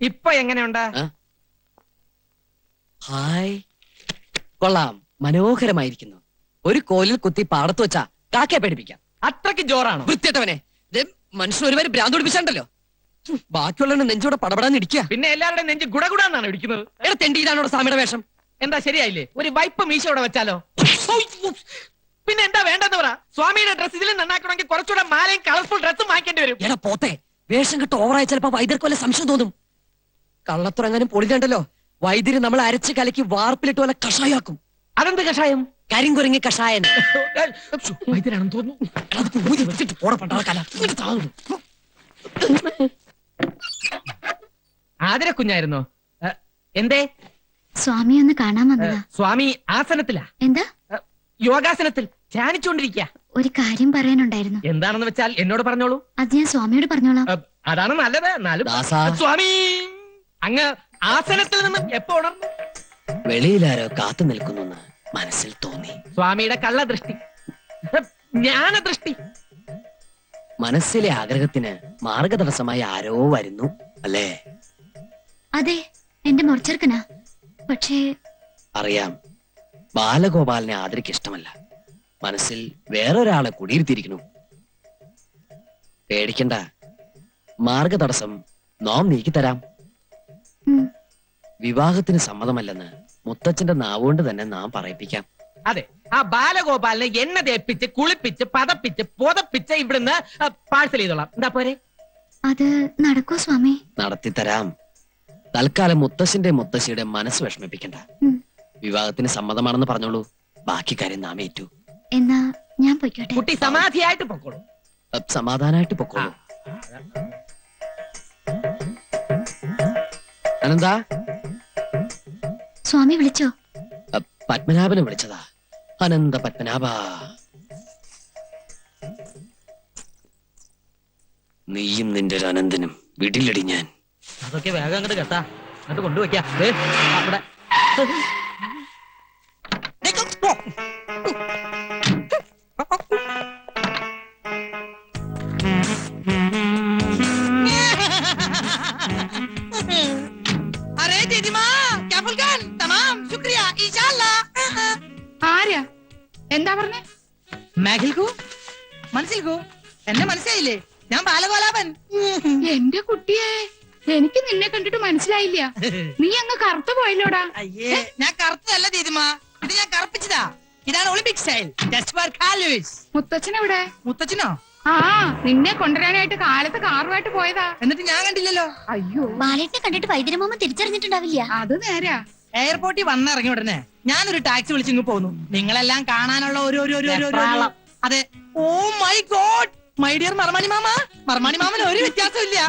ഇപ്പൊ എങ്ങനെയുണ്ട്? ഹായ്, കൊള്ളാം, മനോഹരമായിരിക്കുന്നു. ഒരു കോലിൽ കുത്തി പാടത്ത് വെച്ചാ കാക്കയെ പേടിപ്പിക്കാം. അത്രയ്ക്ക് ജോറാണോ? വൃത്തിയട്ടവനെ, മനുഷ്യൻ ഒരുപാട് ഭ്രാന്ത് പിടിപ്പിച്ചാണ്ടല്ലോ. ബാക്കിയുള്ള നെഞ്ചോടെ പടപടാന്ന് ഇടിക്കുക. പിന്നെ എല്ലാവരുടെയും നെഞ്ച് ഗുടഗുടാന്നാണ് ഇടിക്കുന്നത്. എടാ തെണ്ടി, ഇതാണോ സ്വാമിയുടെ വേഷം? എന്താ ശരിയായില്ലേ? ഒരു വൈപ്പ് മീശ ഇവിടെ വെച്ചാലോ? പിന്നെ എന്താ വേണ്ടെന്ന് പറ. സ്വാമിയുടെ ഡ്രസ് ഇതിൽ നന്നാക്കണമെങ്കിൽ കുറച്ചുകൂടെ മാലയും കളർഫുൾ ഡ്രസ്സും വാങ്ങിക്കേണ്ടി വരും. എടാ പോത്തെ, വേഷം കിട്ട് ഓവറായി ചിലപ്പോ വൈദ്യർക്ക് വല്ല സംശയം തോന്നും. കള്ളത്തുറങ്ങാനും പൊളിഞ്ഞണ്ടല്ലോ, വൈദ്യര് നമ്മൾ അരച്ച് കലക്കി വാർപ്പിലിട്ട് വല്ല കഷായാക്കും. അതെന്ത് കഷായം? കരിങ്കുരങ്ങി കഷായൻ. വൈദ്യരാണെന്ന് തോന്നുന്നു. ആതിര കുഞ്ഞായിരുന്നോ? എന്തേ? സ്വാമി ഒന്ന് കാണാൻ വന്നതാ. സ്വാമി ആസനത്തിലാ. എന്താ? യോഗാസനത്തിൽ ധ്യാനിച്ചുകൊണ്ടിരിക്കുക. ഒരു കാര്യം പറയാനുണ്ടായിരുന്നു. എന്താണെന്ന് വെച്ചാൽ എന്നോട് പറഞ്ഞോളൂ. അത് ഞാൻ സ്വാമിയോട് പറഞ്ഞോളാം. അതാണ് നല്ലത്. എന്നാലും സ്വാമി അങ്ങ് ആസനത്തിൽ നിന്ന് എപ്പോ ഉണർന്നു? വെളിയിലാരോ കാത്തു നിൽക്കുന്നു മനസ്സിൽ തോന്നി. സ്വാമിയുടെ കള്ളദൃഷ്ടി, ജ്ഞാനദൃഷ്ടി. മനസ്സിലെ ആഗ്രഹത്തിന് മാർഗതടസ്സമായി ആരോ വരുന്നു അല്ലേ? അതെ, എന്റെ മുറിച്ചെറുക്കനാ. പക്ഷേ അറിയാം, ബാലഗോപാലിനെ ആദരിക്ക് ഇഷ്ടമല്ല. മനസ്സിൽ വേറൊരാളെ കുടിയിരുത്തിയിരിക്കുന്നു. പേടിക്കണ്ട, മാർഗതടസ്സം നാം നീക്കിത്തരാം. വിവാഹത്തിന് സമ്മതമല്ലെന്ന് മുത്തച്ഛന്റെ നാവുകൊണ്ട് തന്നെ നാം പറയിപ്പിക്കാം. അതെ, ആ ബാലഗോപാലിനെ എണ്ണ തേപ്പിച്ച് കുളിപ്പിച്ച് പതപ്പിച്ച് പുതപ്പിച്ച് ഇവിടുന്ന് പാഴ്സൽ ചെയ്തോളാം. എന്താ പോരെ? അത് നടക്കൂ സ്വാമി? നടത്തിത്തരാം. തൽക്കാലം മുത്തശ്ശന്റെ മുത്തശ്ശിയുടെ മനസ്സ് വിഷമിപ്പിക്കണ്ട. വിവാഹത്തിന് സമ്മതമാണെന്ന് പറഞ്ഞോളൂ, ബാക്കി കാര്യം നാം ഏറ്റു. എന്നാ ഞാൻ പൊയ്ക്കോട്ടെ? കുട്ടി സമാധിയായിട്ട് പൊക്കോളൂ. സമാധാനായിട്ട് പൊക്കോളൂ. അനന്താ, സ്വാമി വിളിച്ചോ? പത്മനാഭനെ വിളിച്ചതാ. അനന്ത പത്മനാഭ, നീയും നിന്റെ ഒരു അനന്തനും വിടിലടി ഞാൻ. അതൊക്കെ വേഗം അങ്ങോട്ട് കേട്ടാ, അങ്ങോട്ട് കൊണ്ടുവയ്ക്കാം. അവിടെ ആരാ? എന്താ പറഞ്ഞേ? മാഗിൽക്കു മനസ്സിൽക്കു എന്നെ മനസ്സിലായില്ലേ? ഞാൻ ബാലഗോപാലൻ. എന്റെ കുട്ടിയെ, എനിക്ക് നിന്നെ കണ്ടിട്ട് മനസ്സിലായില്ല. നീ അങ്ങ് കറുത്തു പോയല്ലോടാ. അയ്യേ, ഞാൻ കറുത്തതല്ല ദീദിമാ, ഇത് ഞാൻ കറുപ്പിച്ചതാ. ഇതാണ് ഒളിമ്പിക് സ്റ്റൈൽ. ജസ്റ്റ് ഫോർ കാലൂസ്. മുത്തച്ഛൻ എവിടെ? മുത്തച്ഛനോ? ആ, നിന്നെ കൊണ്ടുവരാനായിട്ട് കാലത്ത് കാറുമായിട്ട് പോയതാ. എന്നിട്ട് ഞാൻ കണ്ടില്ലല്ലോ. അയ്യോ, ബാലേട്ടിനെ കണ്ടിട്ട് വൈദ്യരമ്മ തിരിച്ചറിഞ്ഞിട്ടുണ്ടാവില്ല. അത് നേരാ. എയർപോർട്ടിൽ വന്നിറങ്ങിയ ഉടനെ ഞാനൊരു ടാക്സി വിളിച്ച് ഇങ്ങ് പോന്നു. നിങ്ങളെല്ലാം കാണാനുള്ള അതെ. Oh my god, my dear മർമാണി മാമ. മർമാണി മാമന് ഒരു വ്യത്യാസമില്ല.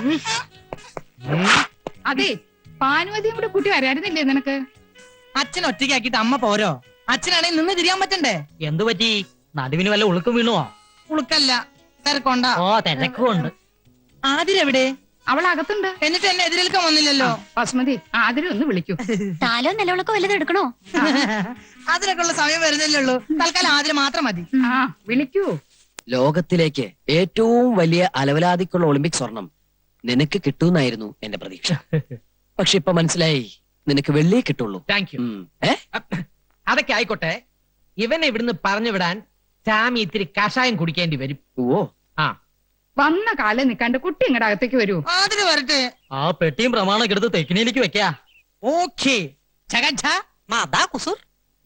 അതെ, പാനുവതിയും കൂടെ കൂട്ടി വരാറുന്നില്ലേ നിനക്ക്? അച്ഛൻ ഒറ്റയ്ക്കാക്കിട്ട് അമ്മ പോരോ? അച്ഛനാണെങ്കിൽ നിന്ന് തിരിയാൻ പറ്റണ്ടേ? എന്തു പറ്റി? നടുവിന് വല്ല ഉളുക്കും വീണോ? ഉളുക്കല്ല, തിരക്കൊണ്ട. ഓ, തിരക്കുണ്ട്. ആതിരെവിടെ? അവൾ അകത്തുണ്ട്. എന്നിട്ട് എന്നെ എതിരേൽക്കാൻ വന്നില്ലല്ലോ. ബസ്മതി, ആതിരെ ഒന്ന് വിളിക്കൂ. താലോ നിലവിളക്കോ വല്ലതും എടുക്കണോ? അതിനൊക്കെ ഉള്ള സമയം വരുന്നില്ലേ ഉള്ളൂ. തൽക്കാലം ആതിര മാത്രം മതി. ആ, വിളിക്കൂ. ലോകത്തിലേക്ക് ഏറ്റവും വലിയ അലവലാതിക്കുള്ള ഒളിമ്പിക് സ്വർണം നിനക്ക് കിട്ടൂന്നായിരുന്നു എന്റെ പ്രതീക്ഷ. പക്ഷെ ഇപ്പൊ മനസ്സിലായി, നിനക്ക് വെള്ളിയേ കിട്ടുള്ളൂ. Thank you. അതൊക്കെ ആയിക്കോട്ടെ. ഇവനെ ഇവിടുന്ന് പറഞ്ഞു വിടാൻ ചാമി ഇത്തിരി കഷായം കുടിക്കേണ്ടി വരും. ഓ, ആ, വന്ന കാലം നിക്കാണ്ട് കുട്ടി ഇങ്ങടെ അകത്തേക്ക് വരൂ. ആതിര വരട്ടെ. ആ പെട്ടിയും പ്രമാണൊക്കെ എടുത്ത് തെക്കിനിയിലേക്ക് വെക്കാ. ഓക്കേ.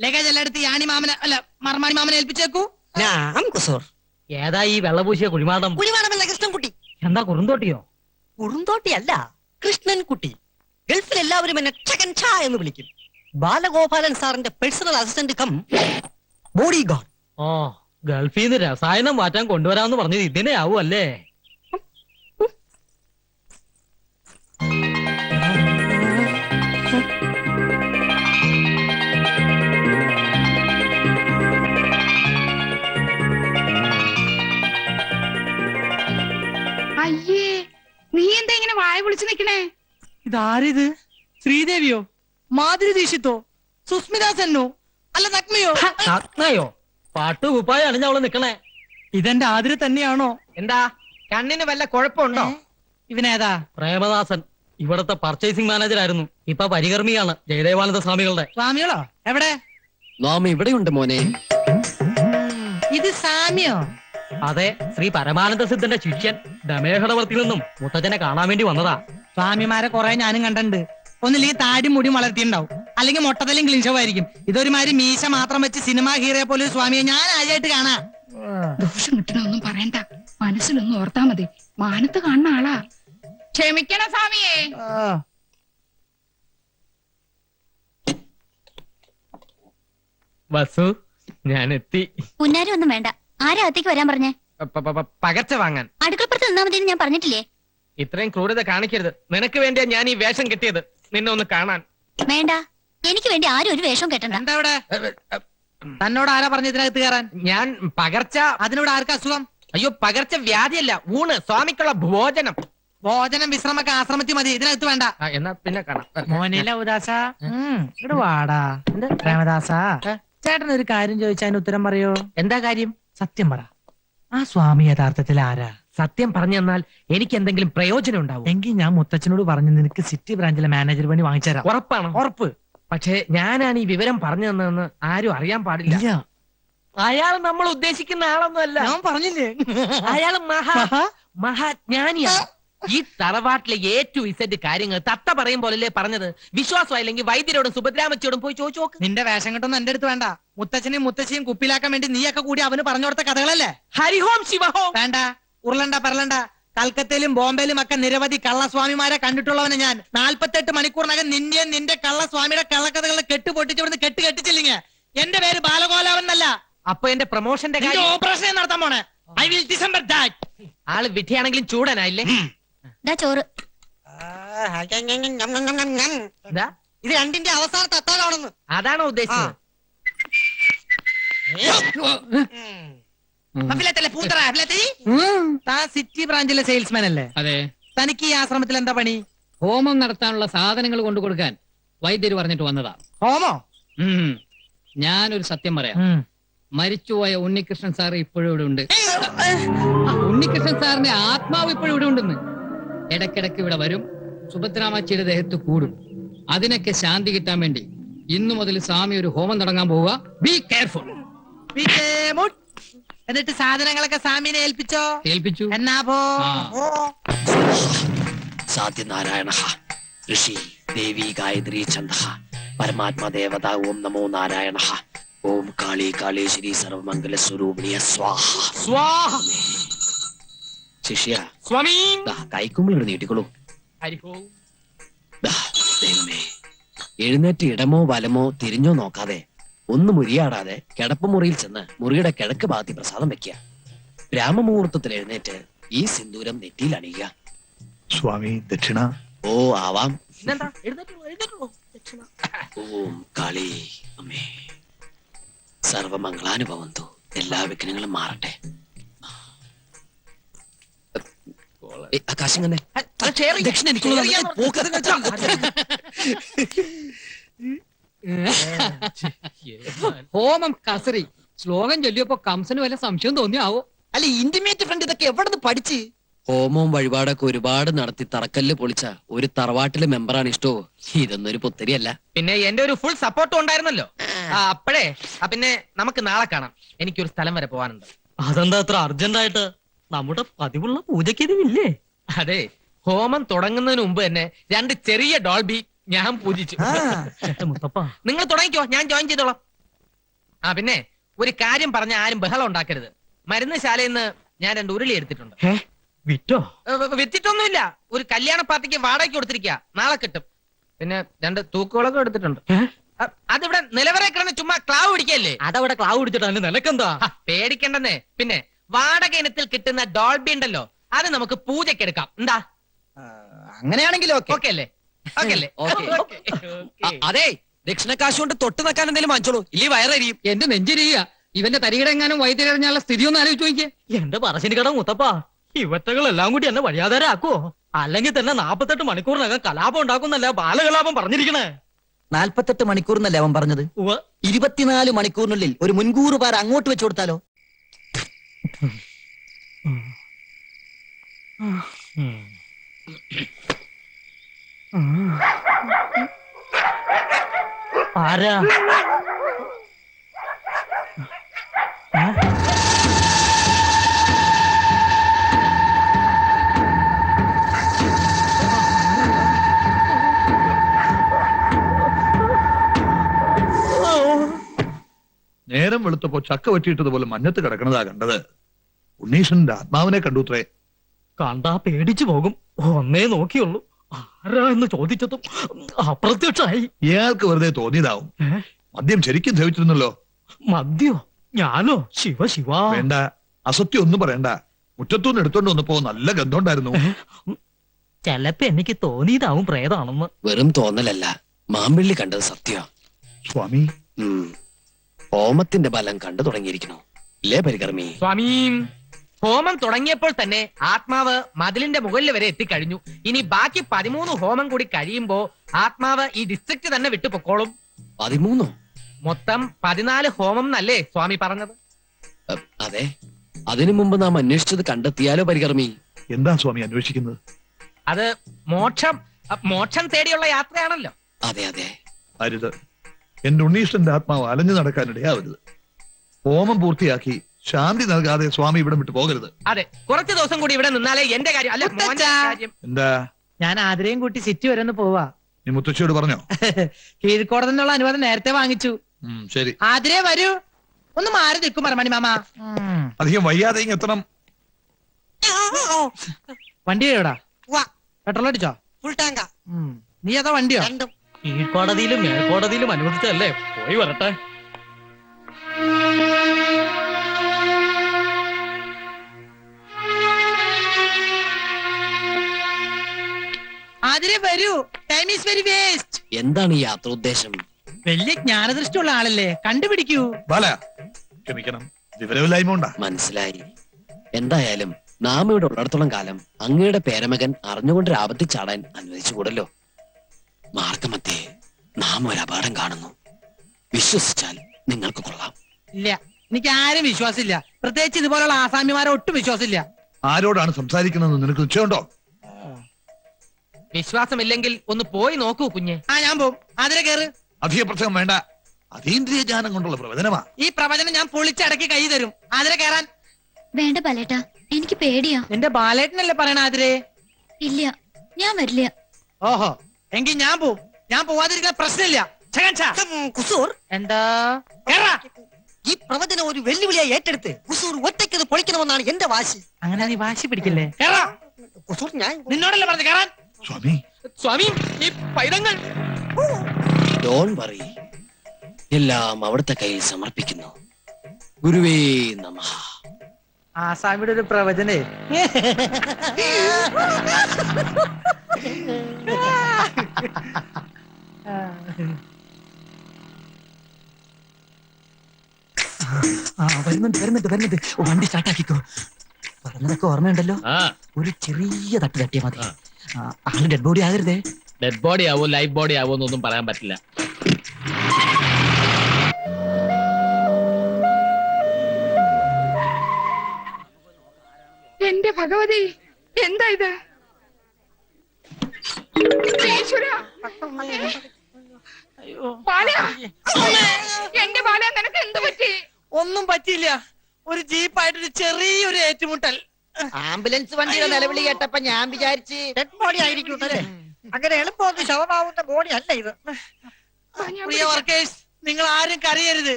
ലഗേജ് എല്ലാം എടുത്ത് യാണി മാമനെ അല്ല മർമാണി മാമനെ ഏൽപ്പിച്ചേക്കൂ. ഏതാ ഈ വെള്ളപൂശിയ കുഴിമാടം? കുഴിമാടമല്ല, കൃഷ്ണൻകുട്ടി. എന്താ കുറുന്തോട്ടിയോ? കുറുന്തോട്ടിയല്ല, കൃഷ്ണൻകുട്ടി. ഗൾഫിൽ എല്ലാവരും എന്നെ ചകൻ ഛാ എന്ന് വിളിക്കും. ബാലഗോപാലൻ സാറിന്റെ personal assistant cum bodyguard. Oh, ഗൾഫിൽ നിന്ന് രസായനം മാറ്റാൻ കൊണ്ടുവരാന്ന് പറഞ്ഞത് ഇതിനെ ആവും അല്ലേ? അയ്യേ, നീ എന്താ ഇങ്ങനെ വായ വിളിച്ചു നിക്കണേ? ഇതാരിത്? ശ്രീദേവിയോ? മാധുരി ദീക്ഷിത്തോ? സുസ്മിത സെന്നോ? അല്ല നഗ്മയോ? നഗ്നയോ? പാട്ടുകുപ്പായ അണിഞ്ഞ അവള് നിക്കണേ. ഇതെന്റെ ആതിര തന്നെയാണോ? എന്താ, കണ്ണിന് വല്ല കുഴപ്പമുണ്ടോ? ഇവനേതാ? പ്രേമദാസൻ. ഇവിടത്തെ പർച്ചേസിംഗ് മാനേജർ ആയിരുന്നു. ഇപ്പൊ പരികർമ്മിയാണ് ജയദേവാനന്ദ സ്വാമികളുടെ. സ്വാമികളോ എവിടെ? നാം ഇവിടെയുണ്ട് മോനെ. ഇത് സാമിയോ? അതെ, ശ്രീ പരമാനന്ദ സിദ്ധന്റെ ശിഷ്യൻ ദമേഹടവർത്തിൽ നിന്നും മുത്തച്ഛനെ കാണാൻ വേണ്ടി വന്നതാ. സ്വാമിമാരെ കുറെ ഞാനും കണ്ടിട്ടുണ്ട്. ഒന്നില്ലെങ്കിൽ താടി മുടി വളർത്തിയിട്ടുണ്ടാവും, അല്ലെങ്കിൽ മൊട്ടത്തലും ക്ലീൻ ഷോ ആയിരിക്കും. ഇതൊരുമാതിരി മീശ മാത്രം വെച്ച് സിനിമ ഹീറോയെ പോലെ ഒരു സ്വാമിയെ ഞാൻ ആദ്യമായിട്ട് കാണാം. ദോഷം കിട്ടണൊന്നും പറയണ്ട, മനസ്സിലൊന്നും ഓർത്താ മതി. മാനത്ത് കാണുന്ന ആളാ. ക്ഷമിക്കണം സ്വാമിയേ. വസു, ഞാൻ എത്തി. പുന്നാരി ഒന്നും വേണ്ട. ആരാ അകത്തേക്ക് വരാൻ പറഞ്ഞേ? പകർച്ച വാങ്ങാൻ. അടുക്കളപ്പുറത്ത് നിന്നാ മതി ഞാൻ പറഞ്ഞിട്ടില്ലേ? ഇത്രയും ക്രൂരത കാണിക്കരുത്. നിനക്ക് വേണ്ടിയാ ഞാൻ ഈ വേഷം കെട്ടിയത്, നിന്നെ ഒന്ന് കാണാൻ. വേണ്ട, എനിക്ക് വേണ്ടി ആരും ഒരു വേഷവും കെട്ടണ്ട. എന്താ ഇവിടെ? തന്നോട് ആരാ പറഞ്ഞ ഇതിനകത്ത് കയറാൻ? ഞാൻ പകർച്ച. അതിനോട് ആർക്കാ അസുഖം? അയ്യോ, പകർച്ച വ്യാധിയല്ല, ഊണ്, സ്വാമിക്കുള്ള ഭോജനം. ഭോജനം വിശ്രമൊക്കെ ആശ്രമത്തിൽ മതി, ഇതിനകത്ത് വേണ്ട. എന്നാ പിന്നെ കാണാം. മോനില ഉദാസ ഇവിടെ വാടാ. പ്രേമദാസ, ചേട്ടൻ ഒരു കാര്യം ചോദിച്ചാൽ അതിന് ഉത്തരം പറയോ? എന്താ കാര്യം? സത്യം പറ, ആ സ്വാമി യഥാർത്ഥത്തിൽ ആരാ? സത്യം പറഞ്ഞു തന്നാൽ എനിക്ക് എന്തെങ്കിലും പ്രയോജനം ഉണ്ടാവും. എങ്കിൽ ഞാൻ മുത്തച്ഛനോട് പറഞ്ഞു നിനക്ക് സിറ്റി ബ്രാഞ്ചിലെ മാനേജർ പണി വാങ്ങിച്ചുതരാം. ഉറപ്പാണ്? ഉറപ്പ്. പക്ഷേ ഞാനാണ് ഈ വിവരം പറഞ്ഞു തന്നതെന്ന് ആരും അറിയാൻ പാടില്ല. ഇല്ല, അയാൾ നമ്മൾ ഉദ്ദേശിക്കുന്ന ആളൊന്നും അല്ല. ഞാൻ പറഞ്ഞില്ലേ, അയാൾ മഹാജ്ഞാനിയാണ്. ഈ തറവാട്ടിലെ A to Z കാര്യങ്ങൾ തത്ത പറയും പോലല്ലേ പറഞ്ഞത്. വിശ്വാസമായില്ലെങ്കിൽ വൈദ്യരോടും സുഭദ്രാമച്ചിയോടും പോയി ചോദിച്ചു നോക്ക്. നിന്റെ വേഷം കെട്ടൊന്നും എന്റെ അടുത്ത് വേണ്ട. മുത്തച്ഛനെയും മുത്തശ്ശിയും കുപ്പിലാക്കാൻ വേണ്ടി നീയൊക്കെ കൂടി അവന് പറഞ്ഞു കൊടുത്ത കഥകളല്ലേ? ഹരിഹോം ശിവഹോം. വേണ്ട, ഉരുളണ്ട പറലണ്ട. കൽക്കത്തയിലും ബോംബെയിലും ഒക്കെ നിരവധി കള്ളസ്വാമിമാരെ കണ്ടിട്ടുള്ളവന് ഞാൻ. 48 മണിക്കൂറിനകം നിന്നെയും നിന്റെ കള്ളസ്വാമിയുടെ കള്ളക്കഥകളെ കെട്ടുപൊട്ടിച്ചിവിടുന്ന് കെട്ടിച്ചില്ലെങ്കിൽ എന്റെ പേര് ബാലഗോലാവൻ എന്നല്ല. അപ്പൊ എന്റെ പ്രൊമോഷന്റെ കാര്യം ഓപ്പറേഷൻ നടത്താൻ പോണേ. I will December that. ആള് വിധിയാണെങ്കിലും ചൂടനായില്ലേ? ദാ ചോറ്. എന്താ? ഇത് രണ്ടിന്റെ അവസാനത്തെ അത്താഴമാണെന്ന്. അതാണോ ഉദ്ദേശിച്ചത്? താൻ സിറ്റി ബ്രാഞ്ചിലെ സെയിൽസ്മാൻ അല്ലേ? അതെ. തനിക്ക് ഈ ആശ്രമത്തിൽ എന്താ പണി? ഹോമം നടത്താനുള്ള സാധനങ്ങൾ കൊണ്ടു കൊടുക്കാൻ വൈദ്യര് പറഞ്ഞിട്ട് വന്നതാ. ഹോമോ? ഞാനൊരു സത്യം പറയാം. മരിച്ചുപോയ ഉണ്ണികൃഷ്ണൻ സാർ ഇപ്പോഴും ഇവിടെ ഉണ്ട്. ഉണ്ണികൃഷ്ണൻ സാറിന്റെ ആത്മാവ് ഇപ്പോഴും ഇവിടെ ഉണ്ടെന്ന്. ഇടയ്ക്കിടയ്ക്ക് ഇവിടെ വരും, സുഭദ്രാമച്ചിയുടെ ദേഹത്ത് കൂടും. അതിനൊക്കെ ശാന്തി കിട്ടാൻ വേണ്ടി ഇന്നു മുതൽ സ്വാമി ഒരു ഹോമം തുടങ്ങാൻ പോവുക. Be careful. എന്നിട്ട് സാധനങ്ങളൊക്കെ സ്വാമിനെ ഏൽപ്പിച്ചോ? ഏൽപ്പിച്ചു. എന്നാ പോ. സാധ്യനാരായണ ഋഷി ദേവി ഗായത്രി ഛന്ദ പരമാത്മാ ദേവത ഓം നമോ നാരായണ ഓം കാളി കാളേശ്വരി സർവമംഗല സ്വരൂപിണിയ സ്വാഹ. സ്വാഹ. ശിഷ്യ, സ്വാമി. കൈക്കുമ്പിൾ നീട്ടിക്കൊള്ളൂ. ഹരിഹോം. ദൈവമേ, എഴുന്നേറ്റ് ഇടമോ വലമോ തിരിഞ്ഞോ നോക്കാതെ ഒന്ന് മുരിയാടാതെ കിടപ്പുമുറിയിൽ ചെന്ന് മുറിയുടെ കിഴക്ക് ഭാഗത്തി പ്രസാദം വെക്കുക. ബ്രാഹ്മമുഹൂർത്തത്തിൽ എഴുന്നേറ്റ് ഈ സിന്ദൂരം നെറ്റിയിൽ അണിയുക. സ്വാമി ദക്ഷിണ. ഓ ആവാം. പിന്നെന്താ? എഴുന്നേറ്റുള്ളൂ. ദക്ഷിണ. ഓം കാളി അമ്മേ സർവമംഗളാനുഭവന്തു. എല്ലാ വിഘ്നങ്ങളും മാറട്ടെ. ആകാശം തന്നെ ദക്ഷിണ ഹോമം കസറി ശ്ലോകം ചൊല്ലിയപ്പോ കംസന് വല്ല സംശയം തോന്നിയാവോ? അല്ല, ഇന്റിമേറ്റ് ഫ്രണ്ട് ഇതൊക്കെ എവിടെ പഠിച്ച്? ഹോമവും വഴിപാടൊക്കെ ഒരുപാട് നടത്തി തറക്കല്ല് പൊളിച്ച ഒരു തറവാട്ടിലെ മെമ്പറാണ് ഇഷ്ടോ. ഇതൊന്നും ഒരു പുത്തരിയല്ല. പിന്നെ എന്റെ ഒരു ഫുൾ സപ്പോർട്ടും ഉണ്ടായിരുന്നല്ലോ. അപ്പഴേ പിന്നെ നമുക്ക് നാളെ കാണാം. എനിക്കൊരു സ്ഥലം വരെ പോവാനുണ്ട്. അതെന്താ അത്ര അർജന്റ് ആയിട്ട്? നമ്മുടെ പതിവുള്ള പൂജയ്ക്ക് ഇതില്ലേ? അതെ, ഹോമം തുടങ്ങുന്നതിന് മുമ്പ് തന്നെ 2 ചെറിയ ഡോൾബി ഞാൻ പൂജിച്ചു. മുത്തപ്പ, നിങ്ങൾ തുടങ്ങിക്കോ, ഞാൻ ജോയിൻ ചെയ്തോളാം. പിന്നെ ഒരു കാര്യം പറഞ്ഞ ആരും ബഹളം ഉണ്ടാക്കരുത്. മരുന്ന് ശാലയിൽ നിന്ന് ഞാൻ 2 ഉരുളി എടുത്തിട്ടുണ്ട്. വിറ്റോ? വിറ്റിട്ടൊന്നുമില്ല. ഒരു കല്യാണ പാർട്ടിക്ക് വാടകയ്ക്ക് കൊടുത്തിരിക്കുക. നാളെ കിട്ടും. പിന്നെ 2 തൂക്കുകളൊക്കെ എടുത്തിട്ടുണ്ട്. അതിവിടെ നിലവറെ കിടന്ന് ചുമ്മാ ക്ലാവ് പിടിക്കല്ലേ? അതവിടെ ക്ലാവ് പിടിച്ചിട്ടാണ്. നിനക്കെന്താ? പേടിക്കണ്ടെന്നേ. പിന്നെ വാടക ഇനത്തിൽ കിട്ടുന്ന ഡോൾബി ഉണ്ടല്ലോ, അത് നമുക്ക് പൂജയ്ക്ക് എടുക്കാം. എന്താ? അങ്ങനെയാണെങ്കിലും ഓക്കെ അല്ലേ? ഓക്കെ അല്ലേ? അതെ, ദക്ഷിണക്കാശ് കൊണ്ട് തൊട്ട് നിൽക്കാൻ എന്തെങ്കിലും വാങ്ങിച്ചോളൂ, ഇല്ലേ വയറരിയും. എന്റെ നെഞ്ചിരിയ ഇവന്റെ തരികിടെങ്ങാനും വൈദ്യരറിഞ്ഞാലുള്ള സ്ഥിതി ഒന്ന് ആലോചിച്ച് നോക്കിയേ. എന്റെ പറശ്ശിനി കട മുത്തപ്പ, ഇവറ്റകളെല്ലാം കൂടി എന്നെ വഴിയാധാരാക്കുവോ? അല്ലെങ്കിൽ തന്നെ 48 മണിക്കൂറിനകം കലാപം ഉണ്ടാക്കുന്നല്ല ബാലകലാപം പറഞ്ഞിരിക്കണേ. 48 മണിക്കൂറിനല്ലേ അവൻ പറഞ്ഞത്? 24 മണിക്കൂറിനുള്ളിൽ ഒരു മുൻകൂർ പാര അങ്ങോട്ട് വെച്ചു കൊടുത്താലോ? ആരാ? നേരം വെളുത്തപ്പോ ചക്ക വെട്ടിയിട്ടതുപോലെ മഞ്ഞത്ത് കിടക്കണതാ കണ്ടത്. ഉണ്ണീഷന്റെ ആത്മാവിനെ കണ്ടുത്രേ. കണ്ടാ പേടിച്ചു പോകും. ഒന്നേ നോക്കിയുള്ളൂ. ആരാ എന്ന് ചോദിച്ചതും അപ്രത്യക്ഷമായി. ഇയാൾക്ക് വെറുതെ തോന്നിയതാവും. മദ്യം ശരിക്കും ധരിച്ചിരുന്നല്ലോ. മദ്യോ? ഞാനോ? ശിവ ശിവ. വേണ്ട, അസത്യം ഒന്നും പറയണ്ട. മുറ്റത്തുനിന്ന് എടുത്തോണ്ട് വന്നപ്പോ നല്ല ഗന്ധമുണ്ടായിരുന്നു. ചെലപ്പോ എനിക്ക് തോന്നിയതാവും പ്രേതാണെന്ന്. വെറും തോന്നലല്ല, മാമ്പിള്ളി കണ്ടത് സത്യ. സ്വാമി, ഹോമത്തിന്റെ ബലം കണ്ടു തുടങ്ങിയിരിക്കണോ ഇല്ലേ പരികർമ്മി? സ്വാമീ, ഹോമം തുടങ്ങിയപ്പോൾ തന്നെ ആത്മാവ് മതിലിന്റെ മുകളിൽ വരെ എത്തിക്കഴിഞ്ഞു. ഇനി ബാക്കി 13 ഹോമം കൂടി കഴിയുമ്പോ ആത്മാവ് ഈ ഡിസ്ട്രിക്ട് തന്നെ വിട്ടു പൊക്കോളും. 13? മൊത്തം 14 ഹോമം എന്നല്ലേ സ്വാമി പറഞ്ഞത്? അതെ. അതിനു മുമ്പ് നാം അന്വേഷിച്ചത് കണ്ടെത്തിയാലോ പരികർമ്മി? എന്താ സ്വാമി അന്വേഷിക്കുന്നത്? അത് മോക്ഷം തേടിയുള്ള യാത്രയാണല്ലോ. അതെ അതെ. അരുത്, എന്റെ ഉണ്ണീഷന്റെ ആത്മാവ് അലഞ്ഞു നടക്കാനിടയാവരുത്. ഹോമം പൂർത്തിയാക്കി ശാന്തി നൽകാതെ സ്വാമി ഇവിടെ വിട്ടു പോകരുത്. അതെ, കുറച്ചു ദിവസം കൂടി ഇവിടെ നിന്നാലേ എന്റെ കാര്യം അല്ല മോന്റെ കാര്യം. എന്താ? ഞാൻ ആതിരയും കൂട്ടി സിറ്റി വരെ ഒന്ന് പോവാ. നീ മുത്തശ്ശിയോട് പറഞ്ഞോ? കീഴ്ക്കോടതി നിന്നുള്ള അനുവാദം നേരത്തെ വാങ്ങിച്ചു. ശരി. ആതിരേ വരൂ. ഒന്ന് മാറി നിൽക്കും മണി മാമ. അധികം വയ്യാതെ ഇങ്ങ് എത്തണം. വണ്ടി എവിടാ? പെട്രോൾ അടിച്ചോ? ഫുൾ ടാങ്കാ. നീ ഏതാ വണ്ടിയോ? രണ്ടും. കീഴ്ക്കോടതിയിലും മേൽക്കോടതിയിലും അനുവദിച്ചല്ലേ, പോയി വരട്ടെ. ആതിരെ വരൂ. Time is very waste. എന്താണ് ഈ യാത്ര ഉദ്ദേശം? വലിയ ജ്ഞാനദൃഷ്ടിയുള്ള ആളല്ലേ, കണ്ടുപിടിക്കൂ. ബാല, ക്ഷമിക്കണം, വിവരമില്ലായ്മ ഉണ്ടാ. മനസ്സിലായി. എന്തായാലും നാം ഇവിടെ ഉള്ളിടത്തോളം കാലം അങ്ങയുടെ പേരമകൻ അറിഞ്ഞുകൊണ്ട് ആപത്തിൽ ചാടാൻ അനുവദിച്ചുകൂടല്ലോ. മാർഗമധ്യേ നാം ഒരു അപകടം കാണുന്നു. വിശ്വസിച്ചാൽ നിങ്ങൾക്ക് കൊള്ളാം. ഇല്ല, എനിക്ക് ആരും വിശ്വാസമില്ല. പ്രത്യേകിച്ച് ഇതുപോലുള്ള ആസാമിമാരെ ഒട്ടും വിശ്വാസമില്ല. ആരോടാണ് സംസാരിക്കണമെന്ന് നിനക്ക് നിശ്ചയമുണ്ടോ? വിശ്വാസമില്ലെങ്കിൽ ഒന്ന് പോയി നോക്കൂ കുഞ്ഞെ. ഞാൻ പോവും. അതിലെ കേറ്. അധിക പ്രസംഗം വേണ്ട. അതീന്ദ്രിയ ജ്ഞാനം കൊണ്ടുള്ള പ്രവചനമാ. ഈ പ്രവചനം ഞാൻ പൊളിച്ചടക്കി കൈ തരും. അതിലെ കയറാൻ. വേണ്ട ബാലേട്ടാ, എനിക്ക് പേടിയാ. നിന്റെ ബാലേട്ടനല്ലേ പറയണ അതിരെ? ഇല്ല, ഞാൻ വരില്ല. ഓഹോ, എങ്കിൽ ഞാൻ പോവും. ഞാൻ പോവാതിരിക്കുന്ന പ്രശ്നമില്ല. കുസൂർ, എന്താ? കേറാ. ഈ പ്രവചനം ഒരു വെല്ലുവിളിയായി ഏറ്റെടുത്ത് കുസൂർ ഒറ്റയ്ക്കത് പൊളിക്കണമെന്നാണ് എന്റെ വാശി. അങ്ങനെ നീ വാശി പിടിക്കില്ലേ? കേറാ. കുസൂർ, ഞാൻ നിന്നോടല്ലേ പറഞ്ഞു കേറാൻ? സ്വാമി, സ്വാമി, ഈ പൈതങ്ങൾ ഡോൺ വറി, എല്ലാം അവിടുത്തെ കയ്യിൽ സമർപ്പിക്കുന്നു. ഗുരുവേ നമഃ. ആസാമിയുടെ ഒരു പ്രവചനേ. വരുന്നുണ്ട്. വണ്ടി സ്റ്റാർട്ടാക്കിക്കോ. പറഞ്ഞതൊക്കെ ഓർമ്മയുണ്ടല്ലോ. ഒരു ചെറിയ തട്ട് തട്ടിയാ മതി. ആള് ഡെഡ് ബോഡി ആകരുതേ. ഡെഡ് ബോഡി ആവോ ലൈഫ് ബോഡി ആവോ എന്നൊന്നും പറയാൻ പറ്റില്ല. എന്റെ ഭഗവതി, എന്താ ഇത്? ഈശ്വരാ. ബാല, എന്റെ ബാല, നിനക്ക് എന്ത് പറ്റി? ഒന്നും പറ്റിയില്ല. ഒരു ജീപ്പായിട്ടൊരു ചെറിയൊരു ഏറ്റുമുട്ടൽ. ആംബുലൻസ് വണ്ടിയുടെ നിലവിളി കേട്ടപ്പോ ഞാൻ വിചാരിച്ച് ഡെഡ് ബോഡി ആയിരിക്കും. അങ്ങനെ എളുപ്പമൊന്നും ശവമാവുന്ന ബോഡി അല്ല ഇത്. പ്രിയ വർക്കേഴ്സ്, നിങ്ങൾ ആരും കരയരുത്.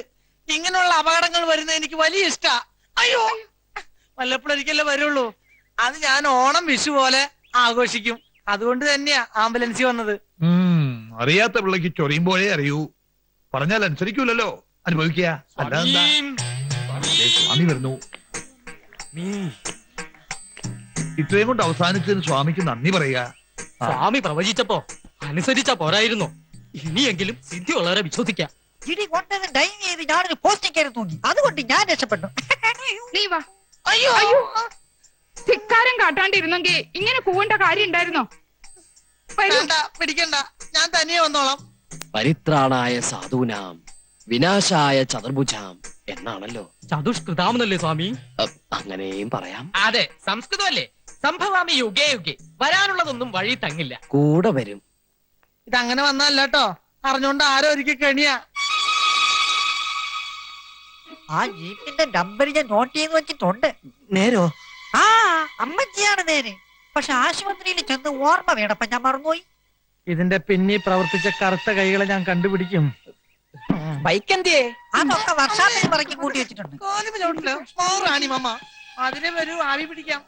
ഇങ്ങനെയുള്ള അപകടങ്ങൾ വരുന്നത് എനിക്ക് വലിയ ഇഷ്ടാ. അയ്യോ, വല്ലപ്പോഴൊരിക്കലേ വരുള്ളൂ. അത് ഞാൻ ഓണം വിഷു പോലെ ആഘോഷിക്കും. അതുകൊണ്ട് തന്നെയാ ആംബുലൻസിൽ വന്നത്. അറിയാത്ത പിള്ളക്ക് ചൊറിയുമ്പോഴേ അറിയൂ. പറഞ്ഞാൽ അനുസരിക്കൂലല്ലോ. അനുഭവിക്കുക. അല്ലാതെന്താ? സ്വാമി വരുന്നു. ഇത്രയും കൊണ്ട് അവസാനിച്ചതിന് സ്വാമിക്ക് നന്ദി പറയുക. സ്വാമി പ്രവചിച്ചപ്പോ അനുസരിച്ചാ പോരായിരുന്നു. ഇനിയെങ്കിലും സിദ്ധിയുള്ളവരെ വിശ്വസിക്കാം. ഇടി കൊണ്ടത് ഡൈവ് ചെയ്ത് ഞാനൊരു പോസ്റ്റിംഗ് കയറി തൂങ്ങി. അതുകൊണ്ട് ഞാൻ രക്ഷപ്പെട്ടു. നീ വാ. അയ്യോ, ധിക്കാരം കാട്ടാണ്ടിരുന്നെങ്കിൽ ഇങ്ങനെ പോവേണ്ട കാര്യം ഉണ്ടായിരുന്നോ? വേണ്ട, പിടിക്കണ്ട, ഞാൻ തനിയെ വന്നോളാം. പരിത്രാണായ സാധൂനാം വിനാശായ ചതുർഭുജാം എന്നാണല്ലോ. ചതുഷ്കൃതാമെന്നല്ലേ സ്വാമി? അങ്ങനെയും പറയാം. അതെ, സംസ്കൃതമല്ലേ. സംഭവാമി യുഗേ യുഗേ. വരാനുള്ളതൊന്നും വഴി തങ്ങില്ല. കൂടെ വരും. ഇതങ്ങനെ വന്നല്ലോ കേട്ടോ. അറിഞ്ഞോണ്ട് ആരോ ഒരിക്കൽ കെണിയാ. ആ ജീപ്പിന്റെ നമ്പർ ഞാൻ നോട്ട് ചെയ്ത് വെച്ചിട്ടുണ്ട്. നേരോ? ആ അമ്മച്ചിയാണ് നേരെ. പക്ഷെ ആശുപത്രിയിൽ ചെന്ന് ഓർമ്മ വേണപ്പ ഞാൻ മറന്നുപോയി. ഇതിന്റെ പിന്നിൽ പ്രവർത്തിച്ച കറുത്ത കൈകളെ ഞാൻ കണ്ടുപിടിക്കും. ബൈക്ക് എന്തിയേ? അതൊക്കെ വർഷാപ്പിൽ പറക്കി കൂട്ടി വെച്ചിട്ടുണ്ട്. അതിനെ വരൂ, ആവി പിടിക്കാം.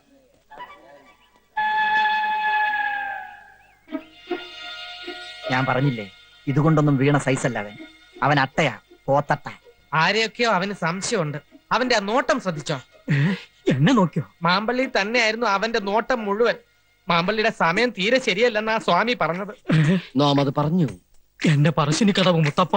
ഞാൻ പറഞ്ഞില്ലേ, ഇതുകൊണ്ടൊന്നും വീണ സൈസല്ല അവൻ. അവൻ അട്ടയാ, പോത്തട്ട. ആരെയൊക്കെയോ അവന് സംശയമുണ്ട്. അവന്റെ ആ നോട്ടം ശ്രദ്ധിച്ചോ? എന്നെ നോക്കിയോ? മാമ്പള്ളി തന്നെയായിരുന്നു അവന്റെ നോട്ടം മുഴുവൻ. മാമ്പള്ളിയുടെ സമയം തീരെ ശരിയല്ലെന്നാ സ്വാമി പറഞ്ഞത്. നാം അത് പറഞ്ഞു. എന്റെ പറശ്ശിനി കടവ് മുത്തപ്പ,